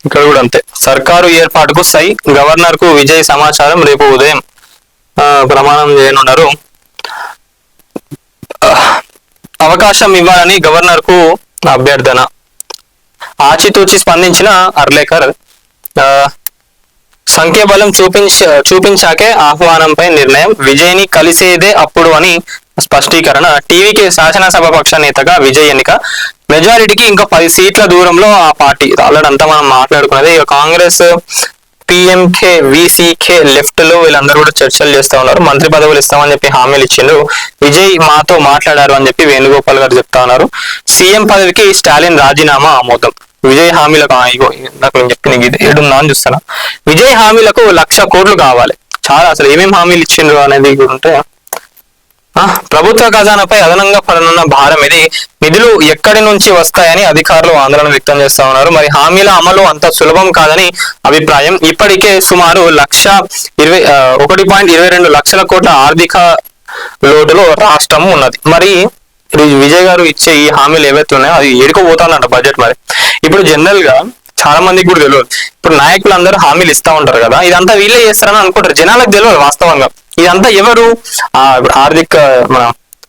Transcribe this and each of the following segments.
ఇక్కడ కూడా అంతే. సర్కారు ఏర్పాటుకు సై, గవర్నర్ కు విజయ్ సమాచారం. రేపు ఉదయం ప్రమాణం చేయనున్నారు. అవకాశం ఇవ్వాలని గవర్నర్ కు అభ్యర్థన. ఆచితూచి స్పందించిన అర్లేకర్. సంఖ్యాబలం చూపించాకే ఆహ్వానంపై నిర్ణయం. విజయ్ని కలిసేదే అప్పుడు అని స్పష్టీకరణ. టీవీకి శాసనసభ పక్ష నేతగా విజయ్ ఎన్నిక. మెజారిటీకి ఇంకా 10 సీట్ల దూరంలో ఆ పార్టీ. ఆల్రెడీ అంతా మనం మాట్లాడుకున్నది. ఇక కాంగ్రెస్, పిఎంకే, విసికే, లెఫ్ట్ లో వీళ్ళందరూ కూడా చర్చలు చేస్తా ఉన్నారు. మంత్రి పదవులు ఇస్తామని చెప్పి హామీలు ఇచ్చిండ్రు. విజయ్ మాతో మాట్లాడారు అని చెప్పి వేణుగోపాల్ గారు చెప్తా ఉన్నారు. సీఎం పదవికి స్టాలిన్ రాజీనామా ఆమోదం. విజయ్ హామీలకు నాకు నేను చెప్పిన ఇది ఏడుందా అని చూస్తాను. విజయ్ హామీలకు 1,00,000 కోట్లు కావాలి. చాలా అసలు ఏమేమి హామీలు ఇచ్చిండ్రు అనేది ఉంటే, ప్రభుత్వ ఖజానాపై అదనంగా పడనున్న భారం ఇది. నిధులు ఎక్కడి నుంచి వస్తాయని అధికారులు ఆందోళన వ్యక్తం చేస్తా ఉన్నారు. మరి హామీల అమలు అంత సులభం కాదని అభిప్రాయం. ఇప్పటికే సుమారు 1.22 లక్షల కోట్ల ఆర్థిక లోటులో రాష్ట్రం ఉన్నది. మరి విజయ్ గారు ఇచ్చే ఈ హామీలు ఏవైతే ఉన్నాయో అది ఏడుకోబోతానంట బడ్జెట్. మరి ఇప్పుడు జనరల్ గా చాలా మందికి కూడా తెలియదు. ఇప్పుడు నాయకులు అందరూ హామీలు ఇస్తా ఉంటారు కదా, ఇదంతా వీళ్ళే చేస్తారని అనుకుంటారు. జనాలకు తెలియదు వాస్తవంగా ఇదంతా ఎవరు ఆర్థిక మన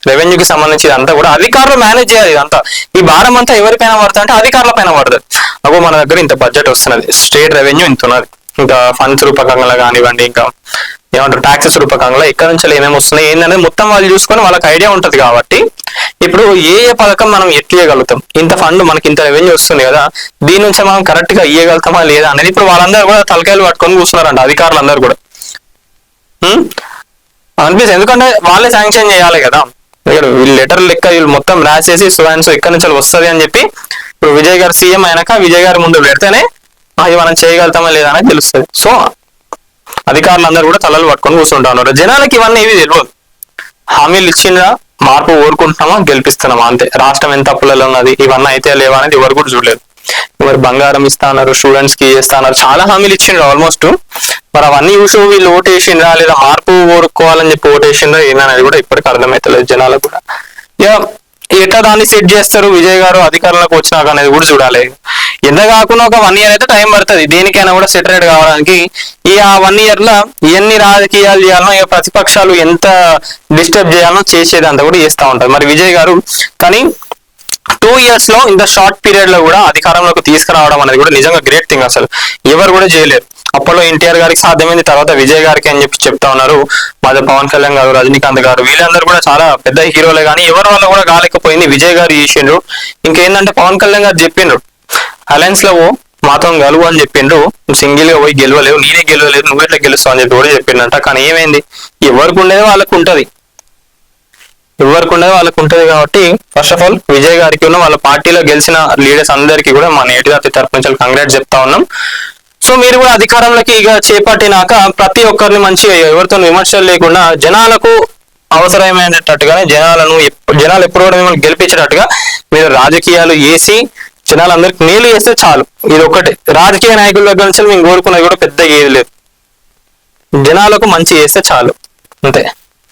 రెవెన్యూకి సంబంధించి ఇదంతా కూడా అధికారులు మేనేజ్ చేయాలి. ఇదంతా ఈ భారం అంతా ఎవరిపైన పడుతుంది అంటే అధికారుల పైన పడుతుంది. అగో మన దగ్గర ఇంత బడ్జెట్ వస్తున్నది, స్టేట్ రెవెన్యూ ఇంత ఉన్నది, ఇంకా ఫండ్స్ రూపకంగా కానివ్వండి, ఇంకా ఏమంటారు ట్యాక్సెస్ రూపకంగా ఎక్కడి నుంచి ఏమేమి వస్తున్నాయి ఏంటనేది మొత్తం వాళ్ళు చూసుకొని వాళ్ళకి ఐడియా ఉంటది. కాబట్టి ఇప్పుడు ఏ పథకం మనం ఎట్లియగలుగుతాం, ఇంత ఫండ్ మనకి ఇంత రెవెన్యూ వస్తుంది కదా, దీని నుంచి మనం కరెక్ట్ గా ఇయ్యగలుగుతామా లేదా అనేది ఇప్పుడు వాళ్ళందరూ కూడా తలకాయలు పట్టుకొని కూర్చున్నారంట అధికారులు అందరూ కూడా అనిపిస్తుంది. ఎందుకంటే వాళ్ళే శాంక్షన్ చేయాలి కదా. ఇక్కడ వీళ్ళు లెటర్ లెక్క వీళ్ళు మొత్తం రాసేసి సో ఎక్కడి నుంచి వస్తుంది అని చెప్పి ఇప్పుడు విజయ్ గారు సీఎం అయినాక విజయ్ గారి ముందు పెడితేనే అది మనం చేయగలుగుతామా లేదా అనేది తెలుస్తుంది. సో అధికారులు అందరూ కూడా తలలు పట్టుకొని కూర్చుంటా ఉన్నారు. జనాలకి ఇవన్నీ ఏవి తెలియదు. హామీలు ఇచ్చిందా, మార్పు కోరుకుంటున్నామా, గెలిపిస్తున్నామా అంతే. రాష్ట్రం ఎంత అప్పులలో ఉన్నది, ఇవన్నీ అయితే లేవా అనేది ఎవరు కూడా చూడలేదు. మరి బంగారం ఇస్తా అన్నారు, స్టూడెంట్స్ కి చేస్తా అన్నారు, చాలా హామీలు ఇచ్చిండ్రు ఆల్మోస్ట్. మరి అవన్నీ చూసి వీళ్ళు ఓటేసిండ్రా లేదా మార్పు కోరుకోవాలని చెప్పి ఓటేసిండ్రా ఏందనేది కూడా ఇప్పటికీ అర్థమైతలేదు జనాలకు కూడా. ఎట్లా దాన్ని సెట్ చేస్తారు విజయ్ గారు అధికారంలోకి వచ్చినాక అనేది కూడా చూడాలి. ఎంత కాకుండా ఒక 1 year అయితే టైం పడుతుంది దేనికైనా కూడా సెటరేట్ కావడానికి. ఈ ఆ 1 year లో ఎన్ని రాజకీయాలు చేయాలనో, ఇక ప్రతిపక్షాలు ఎంత డిస్టర్బ్ చేయాలనో చేసేదంతా కూడా చేస్తూ ఉంటారు. మరి విజయ్ గారు కానీ 2 years లో ఇంత షార్ట్ పీరియడ్ లో కూడా అధికారంలోకి తీసుకురావడం అనేది కూడా నిజంగా గ్రేట్ థింగ్. అసలు ఎవరు కూడా చేయలేరు. అప్పట్లో ఎన్టీఆర్ గారికి సాధ్యమైంది, తర్వాత విజయ్ గారికి అని చెప్పి చెప్తా ఉన్నారు. మాది పవన్ కళ్యాణ్ గారు, రజనీకాంత్ గారు, వీళ్ళందరూ కూడా చాలా పెద్ద హీరోలే, కానీ ఎవరి వల్ల కూడా కాలేకపోయింది. విజయ్ గారు చేసిండ్రు. ఇంకేందంటే పవన్ కళ్యాణ్ గారు చెప్పిండ్రు అలయన్స్ లో మాతో గెలువు అని చెప్పిండ్రు. సింగిల్ గా పోయి గెలవలేవు, నేనే గెలవలేదు, నువ్వు ఎట్లా గెలుస్తావు అని చెప్పి కూడా చెప్పిండంట. కానీ ఏమైంది, ఎవరికి ఉండేది వాళ్ళకు ఉంటది, ఎవరికి ఉండేది వాళ్ళకు ఉంటది. కాబట్టి ఫస్ట్ ఆఫ్ ఆల్ విజయ్ గారికి ఉన్న వాళ్ళ పార్టీలో గెలిచిన లీడర్స్ అందరికీ కూడా మా నేటి జాతి తరఫు నుంచి కంగ్రాట్స్ చెప్తా ఉన్నాం. సో మీరు కూడా అధికారంలోకి ఇక చేపట్టినాక ప్రతి ఒక్కరిని మంచిగా ఎవరితో విమర్శలు లేకుండా జనాలకు అవసరమైనట్టుగానే జనాలు ఎప్పుడు కూడా మిమ్మల్ని గెలిపించేటట్టుగా మీరు రాజకీయాలు వేసి జనాలందరికి మేలు చేస్తే చాలు. ఇది ఒకటే రాజకీయ నాయకుల దగ్గర నుంచి మేము కోరుకున్నది కూడా పెద్ద ఏది లేదు. జనాలకు మంచి చేస్తే చాలు అంతే.